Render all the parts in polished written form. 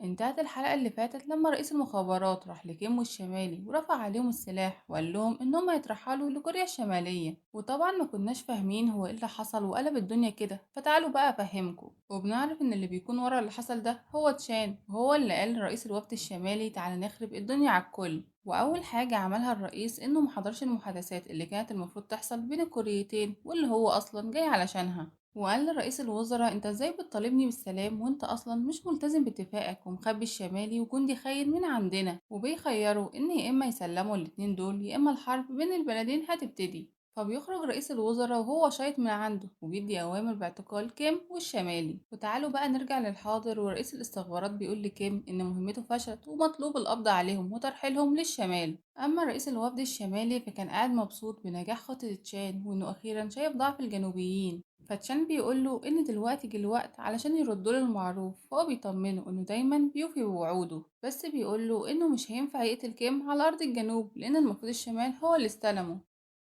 انتهت الحلقة اللي فاتت لما رئيس المخابرات راح لكيمو الشمالي ورفع عليهم السلاح وقال لهم انهم هيترحلوا لكوريا الشمالية. وطبعا ما كناش فاهمين هو ايه اللي حصل وقلب الدنيا كده، فتعالوا بقى افهمكم. وبنعرف ان اللي بيكون ورا اللي حصل ده هو تشان، وهو اللي قال لرئيس الوفد الشمالي تعالى نخرب الدنيا على الكل. واول حاجة عملها الرئيس انه محضرش المحادثات اللي كانت المفروض تحصل بين الكوريتين واللي هو اصلا جاي علشانها. وقال لرئيس الوزراء انت ازاي بتطالبني بالسلام وانت اصلا مش ملتزم باتفاقك ومخبي الشمالي وجندي خاين من عندنا، وبيخيروا ان يا اما يسلموا الاتنين دول يا اما الحرب بين البلدين هتبتدي. فبيخرج رئيس الوزراء وهو شايط من عنده وبيدي اوامر باعتقال كيم والشمالي. وتعالوا بقى نرجع للحاضر، ورئيس الاستخبارات بيقول لكيم ان مهمته فشلت ومطلوب القبض عليهم وترحيلهم للشمال. اما رئيس الوفد الشمالي فكان قاعد مبسوط بنجاح خطة تشان وانه اخيرا شايف ضعف الجنوبيين. فتشان بيقوله إن دلوقتي جه الوقت علشان يردوله المعروف، فهو بيطمنه إنه دايما بيوفي بوعوده، بس بيقوله إنه مش هينفع يقتل كيم على أرض الجنوب لأن المفروض الشمال هو اللي استلمه.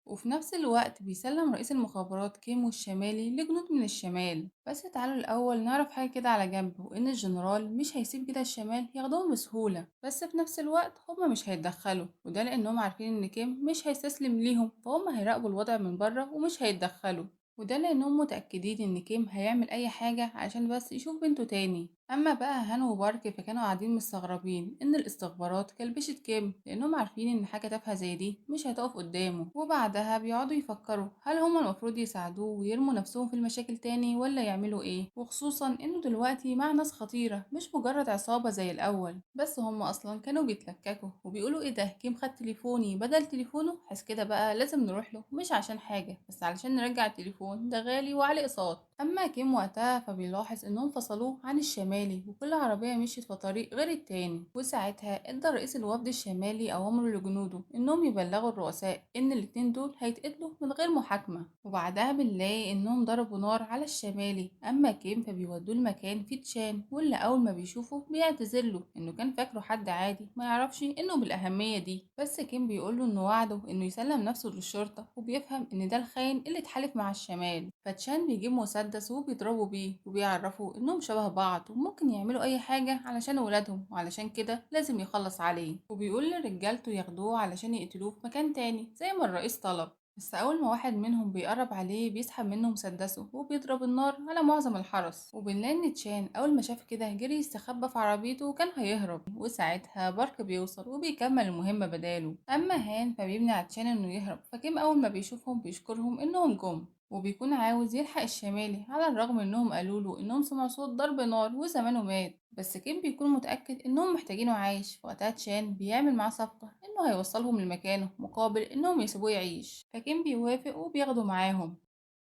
وفي نفس الوقت بيسلم رئيس المخابرات كيمو الشمالي لجنود من الشمال. بس تعالوا الأول نعرف حاجة كده على جنب، وإن الجنرال مش هيسيب كده الشمال ياخدوهم بسهولة، بس في نفس الوقت هما مش هيتدخلوا، وده لأنهم عارفين إن كيم مش هيستسلم ليهم، فهم هيراقبوا الوضع من بره ومش هيتدخلوا. وده لأنهم متأكدين إن كيم هيعمل أي حاجة عشان بس يشوف بنته تاني. أما بقى هان وبارك فكانوا قاعدين مستغربين إن الاستخبارات كلبشت كيم، لأنهم عارفين إن حاجة تافهة زي دي مش هتقف قدامه. وبعدها بيقعدوا يفكروا هل هما المفروض يساعدوه ويرموا نفسهم في المشاكل تاني ولا يعملوا إيه، وخصوصا إنه دلوقتي مع ناس خطيرة مش مجرد عصابة زي الأول. بس هما أصلا كانوا بيتلككوا وبيقولوا إيه ده، كيم خد تليفوني بدل تليفونه، حس كده بقى لازم نروح له مش عشان حاجة بس علشان نرجع التليفون ده غالي وعليه اقساط. اما كيم وقتها فبيلاحظ انهم فصلوه عن الشمالي وكل عربية مشيت في طريق غير التاني. وساعتها ادى رئيس الوفد الشمالي اوامر لجنوده انهم يبلغوا الرؤساء ان الاتنين دول هيتقتلوا من غير محاكمة. وبعدها بنلاقي انهم ضربوا نار على الشمالي. اما كيم فبيودوه المكان فيه تشان، واللي اول ما بيشوفه بيعتذر له انه كان فاكره حد عادي ما يعرفش انه بالاهمية دي. بس كيم بيقوله انه وعده انه يسلم نفسه للشرطة، وبيفهم ان ده الخاين اللي اتحالف مع الشمال. فتشان بيجيب مسدس وبيضربوا بيه وبيعرفوا انهم شبه بعض وممكن يعملوا اي حاجة علشان ولادهم، وعلشان كده لازم يخلص عليه. وبيقول لرجالته ياخدوه علشان يقتلوه في مكان تاني زي ما الرئيس طلب. بس أول ما واحد منهم بيقرب عليه بيسحب منه مسدسه وبيضرب النار على معظم الحرس. وبنلاقي إن تشان أول ما شاف كده جري يستخبى في عربيته وكان هيهرب، وساعتها بارك بيوصل وبيكمل المهمة بداله. أما هان فبيمنع تشان إنه يهرب، فكيم أول ما بيشوفهم بيشكرهم إنهم جم، وبيكون عاوز يلحق الشمالي على الرغم إنهم قالوله إنهم سمعوا صوت ضرب نار وزمانه مات. بس كيم بيكون متأكد إنهم محتاجينه عايش. وقتها تشان بيعمل معاه صفقة إنه هيوصلهم لمكانه مقابل إنهم يسيبوه يعيش، فكيم بيوافق وبياخده معاهم.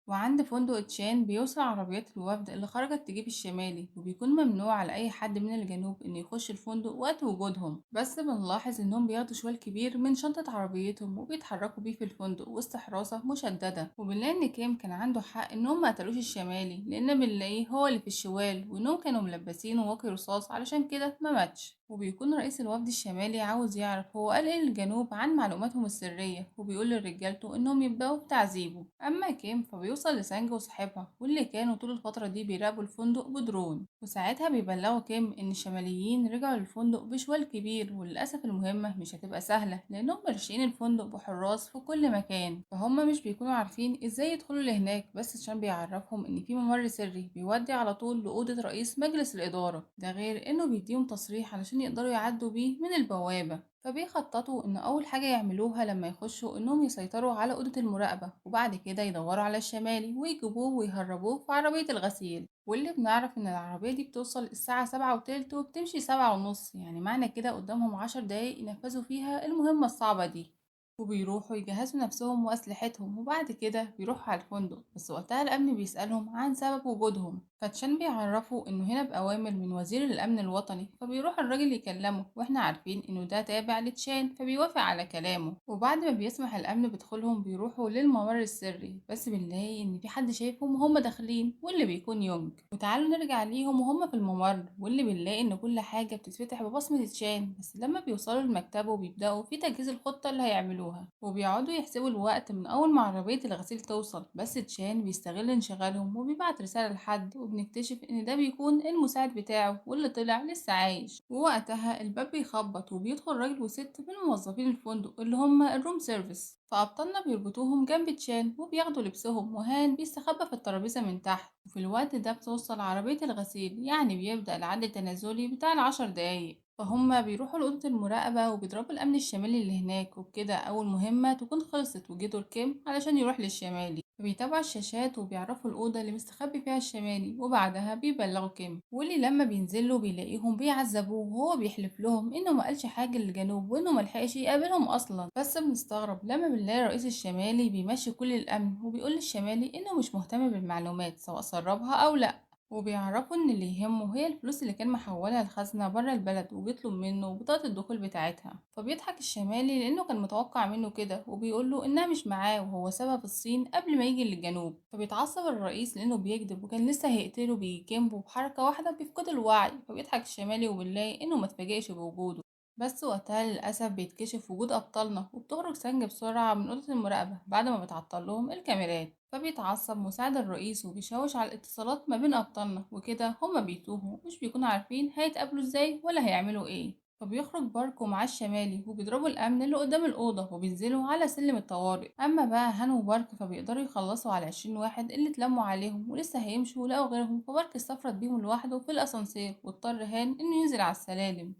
وعند فندق تشان بيوصل عربيات الوفد اللي خرجت تجيب الشمالي، وبيكون ممنوع على أي حد من الجنوب إنه يخش الفندق وقت وجودهم. بس بنلاحظ إنهم بياخدوا شوال كبير من شنطة عربيتهم وبيتحركوا بيه في الفندق وسط حراسة مشددة. وبنلاقي إن كيم كان عنده حق إنهم ما قتلوش الشمالي، لأن بنلاقيه هو اللي في الشوال وإنهم كانوا ملبسينه واقي رصاص علشان كده ما ماتش. وبيكون رئيس الوفد الشمالي عاوز يعرف هو قال ايه للجنوب عن معلوماتهم السرية، وبيقول لرجالته انهم يبدأوا في تعذيبه. اما كيم فبيوصل لسانج وصاحبها واللي كانوا طول الفترة دي بيراقبوا الفندق بدرون، وساعتها بيبلغوا كيم ان الشماليين رجعوا للفندق بشوال كبير. وللأسف المهمة مش هتبقى سهلة لانهم مرشين الفندق بحراس في كل مكان، فهم مش بيكونوا عارفين ازاي يدخلوا لهناك. بس عشان بيعرفهم ان في ممر سري بيودي على طول لأوضة رئيس مجلس الإدارة، ده غير انه بيديهم تصريح علشان يقدروا يعدوا بيه من البوابة. فبيخططوا ان اول حاجة يعملوها لما يخشوا انهم يسيطروا على اوضة المراقبة، وبعد كده يدوروا على الشمالي ويجيبوه ويهربوه في عربية الغسيل. واللي بنعرف ان العربية دي بتوصل الساعة 7:15 وبتمشي 7:30، يعني معنى كده قدامهم 10 دقايق ينفذوا فيها المهمة الصعبة دي. وبيروحوا يجهزوا نفسهم وأسلحتهم وبعد كده بيروحوا على الفندق. بس وقتها الأمن بيسألهم عن سبب وجودهم، فتشان بيعرفوا إنه هنا بأوامر من وزير الأمن الوطني. فبيروح الراجل يكلمه وإحنا عارفين إنه ده تابع لتشان، فبيوافق على كلامه. وبعد ما بيسمح الأمن بدخولهم بيروحوا للممر السري، بس بنلاقي إن في حد شايفهم وهم داخلين واللي بيكون يونج. وتعالوا نرجع ليهم وهم في الممر، واللي بنلاقي إن كل حاجة بتتفتح ببصمة تشان. بس لما بيوصلوا لمكتبه بيبدأوا في تجهيز الخطة اللي هيعملوها. يقفلوها، وبيقعدوا يحسبوا الوقت من أول ما عربية الغسيل توصل. بس تشان بيستغل انشغالهم وبيبعت رسالة لحد، وبنكتشف إن ده بيكون المساعد بتاعه واللي طلع لسه عايش. ووقتها الباب بيخبط وبيدخل راجل وست من موظفين الفندق اللي هم الروم سيرفيس، فأبطالنا بيربطوهم جنب تشان وبياخدوا لبسهم، وهان بيستخبى في الترابيزة من تحت. وفي الوقت ده بتوصل عربية الغسيل، يعني بيبدأ العد التنازلي بتاع ال10 دقايق. فهم بيروحوا لأوضة المراقبة وبيضربوا الأمن الشمالي اللي هناك، وبكده أول مهمة تكون خلصت وجيتوا كيم علشان يروح للشمالي. فبيتابعوا الشاشات وبيعرفوا الأوضة اللي مستخبي فيها الشمالي، وبعدها بيبلغوا كيم. واللي لما بينزلوا بيلاقيهم بيعذبوه، وهو بيحلف لهم إنه ما قالش حاجة للجنوب وإنه ملحقش يقابلهم أصلا. بس بنستغرب لما بنلاقي الرئيس الشمالي بيمشي كل الأمن وبيقول للشمالي إنه مش مهتم بالمعلومات سواء سربها أو لأ. وبيعرفوا إن اللي يهمه هي الفلوس اللي كان محولها الخزنة برا البلد، وبيطلب منه بطاقة الدخول بتاعتها. فبيضحك الشمالي لأنه كان متوقع منه كده، وبيقوله إنها مش معاه وهو سابها في الصين قبل ما يجي للجنوب. فبيتعصب الرئيس لأنه بيكذب وكان لسه هيقتله بجنبه بحركة واحدة بيفقد الوعي. فبيضحك الشمالي وبنلاقي إنه متفاجئش بوجوده. بس وقتها للأسف بيتكشف وجود أبطالنا، وبتخرج سانج بسرعة من أوضة المراقبة بعد ما بتعطل لهم الكاميرات. فبيتعصب مساعد الرئيس وبيشوش على الاتصالات ما بين أبطالنا، وكده هما بيتوهوا مش بيكونوا عارفين هيتقابلوا ازاي ولا هيعملوا ايه. فبيخرج باركو مع الشمالي وبيضربوا الأمن اللي قدام الأوضة وبينزلوا على سلم الطوارئ. أما بقى هان وبارك فبيقدروا يخلصوا على 20 واحد اللي اتلموا عليهم ولسه هيمشوا لقوا غيرهم. فبارك استفرد بيهم لوحده في الأسانسير، واضطر هان إنه ينزل على السلالم.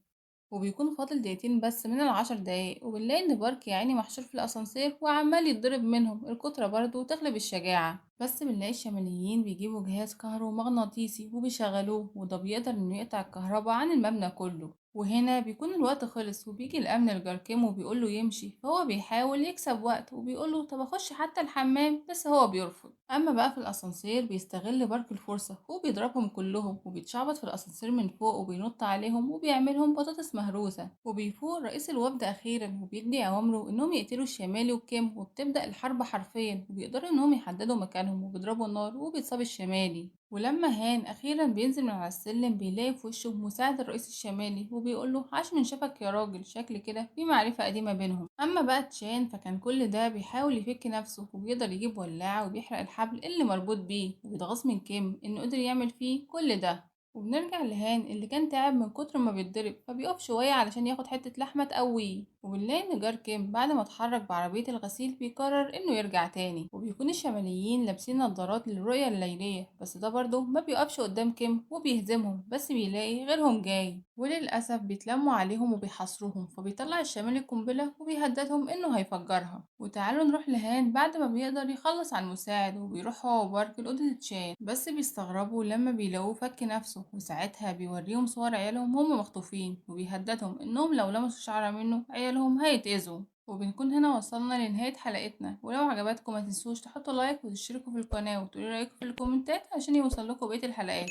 وبيكون فاضل دقيقتين بس من ال10 دقايق، وبنلاقي إن بارك يعني محشور في الأسانسير وعمال يتضرب منهم. الكترة برضه تغلب الشجاعة. بس بنلاقي الشماليين بيجيبوا جهاز كهرومغناطيسي وبيشغلوه، وده بيقدر إنه يقطع الكهرباء عن المبنى كله. وهنا بيكون الوقت خلص وبيجي الأمن لجاركيم وبيقوله يمشي، فهو بيحاول يكسب وقت وبيقوله طب أخش حتى الحمام، بس هو بيرفض. أما بقى في الأسانسير بيستغل بارك الفرصة وبيضربهم كلهم، وبيتشعبط في الأسانسير من فوق وبينط عليهم وبيعملهم بطاطس مهروسة. وبيفوق رئيس الوفد أخيرا وبيدي أوامره إنهم يقتلوا الشمالي وكيم، وبتبدأ الحرب حرفيا. وبيقدروا إنهم يحددوا مكانهم وبيضربوا النار وبيتصاب الشمالي. ولما هان أخيرا بينزل من على السلم بيلاقي في وشه مساعد الرئيس الشمالي وبيقوله عاش من شافك يا راجل. شكل كده في معرفة قديمة بينهم. أما بقى تشان فكان كل ده بيحاول يفك نفسه، وبيقدر يجيب ولاعة وبيحرق الحبل اللي مربوط بيه، وبيتغاظ من كيم إنه قدر يعمل فيه كل ده. وبنرجع لهان اللي كان تعب من كتر ما بيتضرب، فبيقف شوية علشان ياخد حتة لحمة تقويه. وبنلاقي إن جار كيم بعد ما اتحرك بعربية الغسيل بيقرر إنه يرجع تاني. وبيكون الشماليين لابسين نظارات للرؤية الليلية، بس ده برضه ما بيقفش قدام كيم وبيهزمهم، بس بيلاقي غيرهم جاي. وللأسف بيتلموا عليهم وبيحاصروهم، فبيطلع الشمالي قنبلة وبيهددهم إنه هيفجرها. وتعالوا نروح لهان بعد ما بيقدر يخلص على المساعد، وبيروح هو وبارك لأوضة تشان، بس بيستغربوا لما بيلاقوه فك نفسه. وساعتها بيوريهم صور عيالهم هم مخطوفين، وبيهددهم إنهم لو لمسوا شعر منه عيالهم هيتأذوا. وبنكون هنا وصلنا لنهاية حلقتنا، ولو عجبتكم ما تنسوش تحطوا لايك وتشتركوا في القناة وتقولوا رأيكم في الكومنتات عشان يوصل لكم بقية الحلقات.